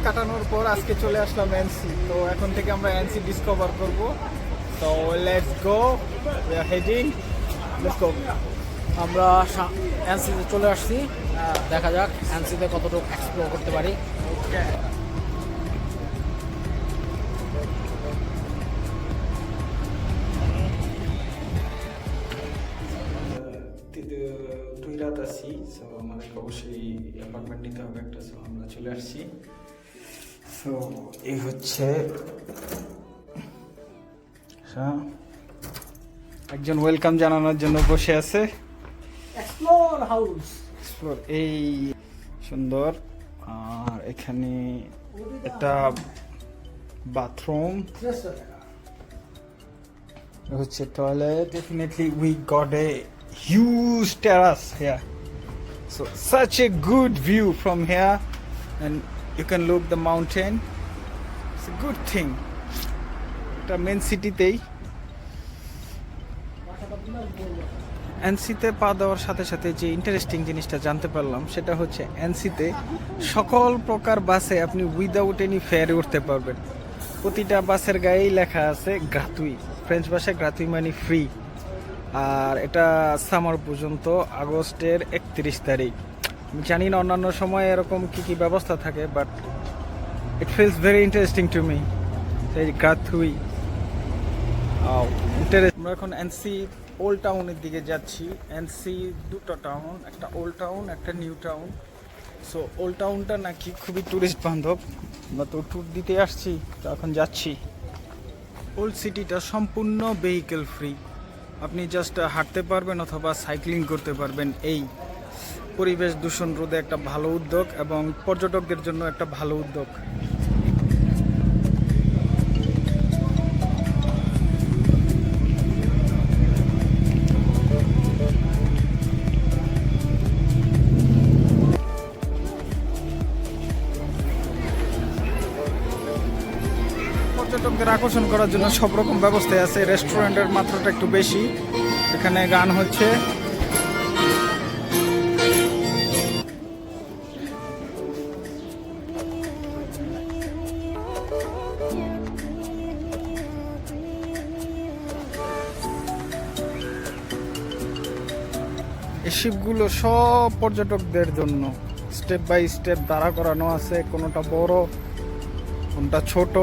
কাটানোর পর আজকে চলে আসলাম এনসি। তো এখন থেকে আমরা এনসি ডিসকভার করব। তো let's go, we are heading, let's go. আমরা এনসিতে চলে আসছি, দেখা যাক এনসিতে কতটুকু এক্সপ্লোর করতে পারি। ওকে, দুই রাত আছি, সো আমাদেরকে অবশ্যই অ্যাপার্টমেন্ট নিতে হবে একটা। সো আমরা চলে আসছি। সো এই হচ্ছে একজন ওয়েলকাম জানানোর জন্য বসে আছে। এক্সপ্লোর হাউস, এক্সপ্লোর, এই সুন্দর। আর এখানে একটা বাথরুম হচ্ছে, toilet. Definitely we got a huge terrace here, so such a good view from here, and you can look the mountain. It's a good thing. এটা মেন সিটিতেই। এনসিতে পা দেওয়ার সাথে সাথে যে ইন্টারেস্টিং জিনিসটা জানতে পারলাম সেটা হচ্ছে এনসিতে সকল প্রকার বাসে আপনি উইদাউট এনি ফেয়ারে উঠতে পারবেন। প্রতিটা বাসের গায়েই লেখা আছে গ্রাতুই, ফ্রেঞ্চ ভাষায় গ্রাতুই মানে ফ্রি। আর এটা সামার পর্যন্ত, আগস্টের 31 তারিখ। আমি জানি না অন্যান্য সময় এরকম কি কি ব্যবস্থা থাকে, but it feels very interesting to me. এই গ্রাতুই ইন্টারেস্ট। আমরা এখন এনসি ওল্ড টাউনের দিকে যাচ্ছি। এনসি দুটো টাউন, একটা ওল্ড টাউন, একটা নিউ টাউন। সো ওল্ড টাউনটা নাকি খুবই ট্যুরিস্ট বান্ধব, আমরা তো ট্যুর দিতে আসছি, তো এখন যাচ্ছি। ওল্ড সিটিটা সম্পূর্ণ ভেহিকেল ফ্রি, আপনি জাস্ট হাঁটতে পারবেন অথবা সাইক্লিং করতে পারবেন। এই পরিবেশ দূষণ রোধে একটা ভালো উদ্যোগ এবং পর্যটকদের জন্য একটা ভালো উদ্যোগ। পর্যটকদের আকর্ষণ করার জন্য সব রকম ব্যবস্থাই আছে। রেস্টুরেন্টের মাত্রাটা একটু বেশি, এখানে গান হচ্ছে। এই শিপগুলো সব পর্যটকদের জন্য স্টেপ বাই স্টেপ দাঁড়া করানো আছে, কোনোটা বড় কোনটা ছোট।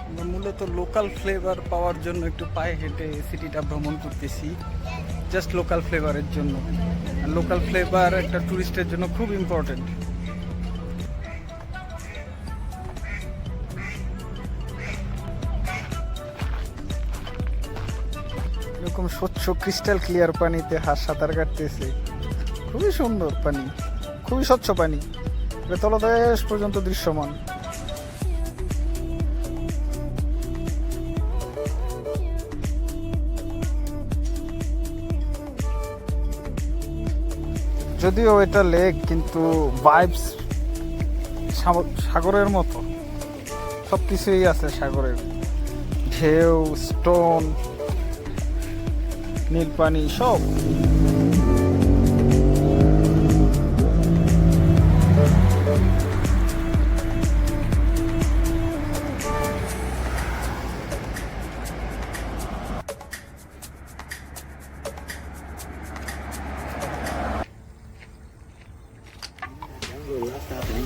আমরা মূলত লোকাল ফ্লেভার পাওয়ার জন্য একটু পায়ে হেঁটে সিটিটা ভ্রমণ করতেছি, জাস্ট লোকাল ফ্লেভারের জন্য। আর লোকাল ফ্লেভার একটা টুরিস্টের জন্য খুব ইম্পর্টেন্ট। এরকম স্বচ্ছ ক্রিস্টাল ক্লিয়ার পানিতে হাঁস সাঁতার কাটতেছে, খুবই সুন্দর পানি, খুবই স্বচ্ছ পানি, তলদেশ পর্যন্ত দৃশ্যমান। যদিও এটা লেক, কিন্তু ভাইবস সাগরের মতো, সব কিছুই আছে সাগরের, ঢেউ, স্টোন, নীল পানি, সব।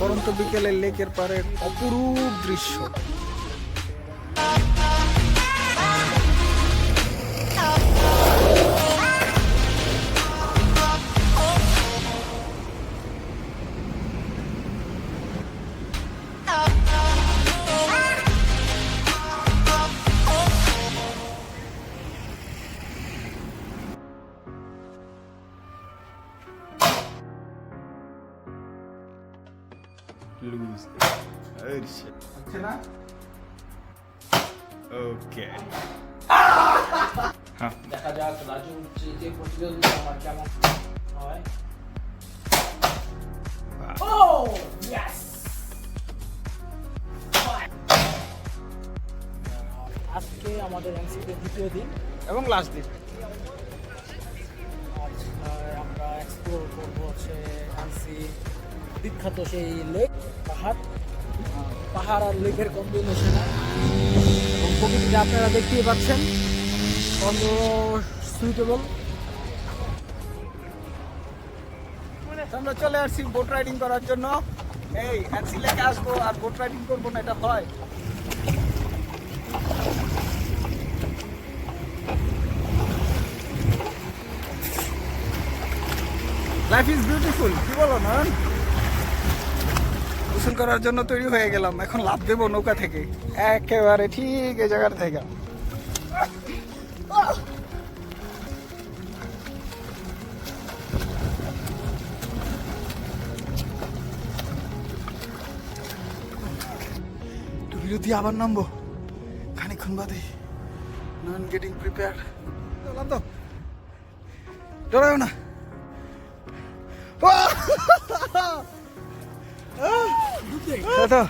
পরন্ত বিকেলে লেকের পারে অপরূপ দৃশ্য। Lose. Oh shit. হচ্ছে না? Okay. দেখা যাক রাজু যে প্রতিযোগিতা আমার কেমন হয়। Oh, yes. আজকে আমাদের এনসিতে দ্বিতীয় দিন এবং লাস্ট দিন। হচ্ছে এনসি বিখ্যাত সেই লেক, পাহাড় পাহাড় আর লেকের কম্বিনেশনে, এবং প্রকৃতিটা আপনারা দেখতেই পাচ্ছেন কত সুইটেবল। আমরা চলে আসছি বোট রাইডিং করার জন্য। এই এনসি লেকে আসবো আর বোট রাইডিং করবো না, এটা হয়? লাইফ ইজ বিউটিফুল, কি বলো না? গোসল করার জন্য তৈরি হয়ে গেলাম, এখন লাফ দেবো নৌকা থেকে একেবারে ঠিক এই জায়গার থেকে। একটু বিরতি, আবার নামবো খানিক্ষণ বাদে। নন গেটিং প্রিপেয়ার। চলাম তো, ডরাও না। তো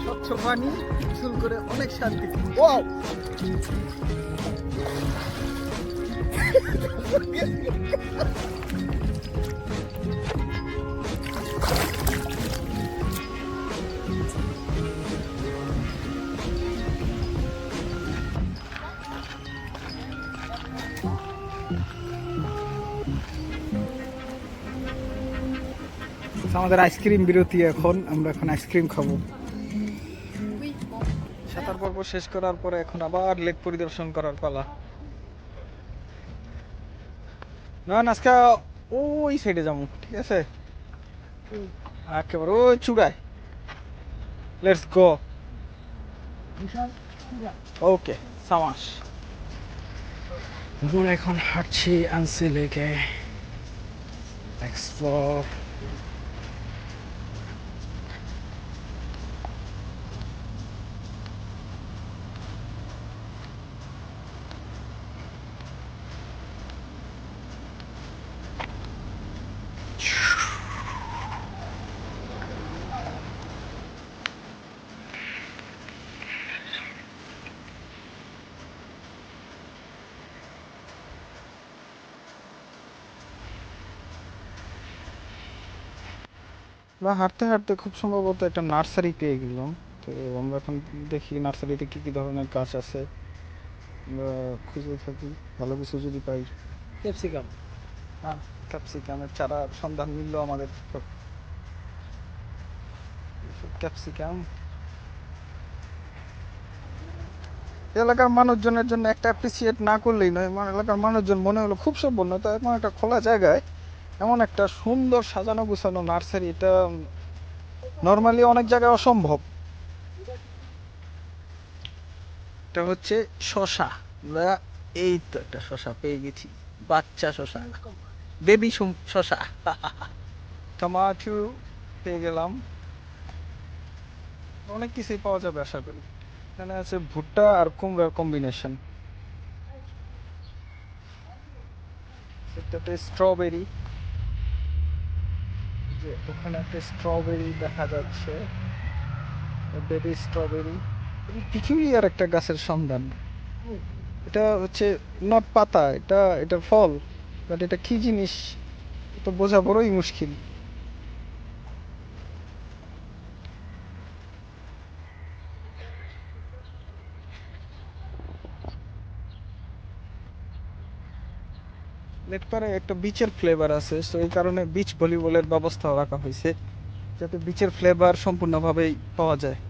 স্বচ্ছ পানি, গোসল করে অনেক শান্তি। ওয়াও, আমাদের আইসক্রিম বিরতি। আমরা এখন আইসক্রিম খাবো। সাঁতার পর্ব শেষ করার পরে এখন আবার লেক পরিদর্শন করার পালা। না আজকে ওই সাইডে যাবো, ঠিক আছে? একেবারে ওই চূড়ায়। Let's go. ওকে, সামাস। আমরা এখন হাঁটছি এনসি লেকে এক্সপ্লোর। বা হাঁটতে হাঁটতে খুব সম্ভবত একটা নার্সারি পেয়ে গেলাম। তো আমরা এখন দেখি নার্সারিতে কি কি ধরনের গাছ আছে, আমরা খুঁজে থাকি, ভালো কিছু যদি পাই। ক্যাপসিকাম। হ্যাঁ, ক্যাপসিকামের চারার সন্ধান মিলল আমাদের। ক্যাপসিকাম এলাকার মানুষজনের জন্য একটা অ্যাপ্রিসিয়েট না করলেই নয়। এলাকার মানুষজন মনে হলো খুব সম্পন্ন, তো এমন একটা খোলা জায়গায় এমন একটা সুন্দর সাজানো গুছানো নার্সারি, এটা নর্মালি অনেক জায়গায় অসম্ভব। এটা হচ্ছে শশা। আমরা এই তো একটা শশা পেয়ে গেছি। বাচ্চা শসা, বেবি শসা। টমাটো পেয়ে গেলাম, অনেক কিছুই পাওয়া যাবে আশা করি। এখানে আছে ভুট্টা আর কুমড়ার কম্বিনেশন, একটাতে স্ট্রবেরি, যে ওখানে একটা স্ট্রবেরি দেখা যাচ্ছে, বেবি স্ট্রবেরি। পৃথিবীর একটা গাছের সন্ধান। এটা হচ্ছে নট পাতা, এটা এটা ফল, বাট এটা কি জিনিস তো বোঝা বড়ই মুশকিল। লেটপারে একটা বিচের ফ্লেভার আছে, তো এই কারণে বিচ ভলিবলের ব্যবস্থা রাখা হয়েছে, যাতে বিচের ফ্লেভার সম্পূর্ণভাবেই পাওয়া যায়।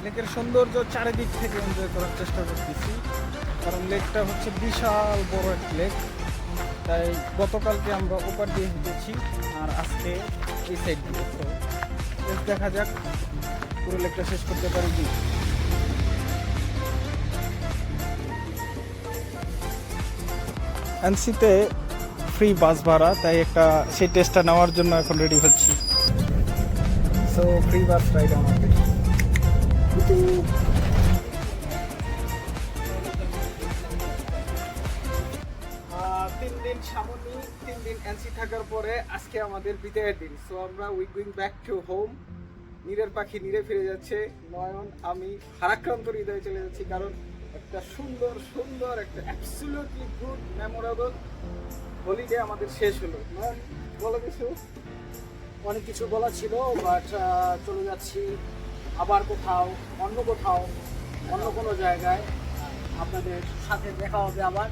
লেকের সৌন্দর্য চারিদিক থেকে এনজয় করার চেষ্টা করতেছি, কারণ লেকটা হচ্ছে বিশাল বড় এক লেক। তাই গতকালকে আমরা ওপার দিয়ে হেঁটেছি, আর আজকে এই সাইড দিয়ে। তো বেশ দেখা যাক পুরো লেকটা শেষ করতে পারি কি। এনসিতে ফ্রি বাস ভাড়া, তাই একটা সেই টেস্টটা নেওয়ার জন্য এখন রেডি হচ্ছি। সো ফ্রি বাস রাইড আমাদের। 3 দিন সামনি, 3 দিন এনসি থাকার পরে আজকে আমাদের বিদায়ের দিন। সো আমরা গোয়িং ব্যাক টু হোম। নীরের পাখি নীরে ফিরে যাচ্ছে, নয়ন আমি ভারাক্রান্ত হৃদয়ে চলে যাচ্ছি, কারণ একটা সুন্দর সুন্দর একটা অ্যাবসলিউটলি গুড মেমোরেবল হলিডে আমাদের শেষ হলো। নয়ন বলো কিছু। অনেক কিছু বলা ছিল, বাট চলে যাচ্ছি আবার কোথাও, অন্য কোথাও, অন্য কোনো জায়গায় আপনাদের সাথে দেখা হবে আবার।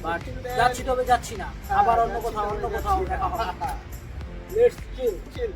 বাট যাচ্ছি তবে যাচ্ছি না, আবার অন্য কোথাও দেখা হবে। লেটস চিল চিল।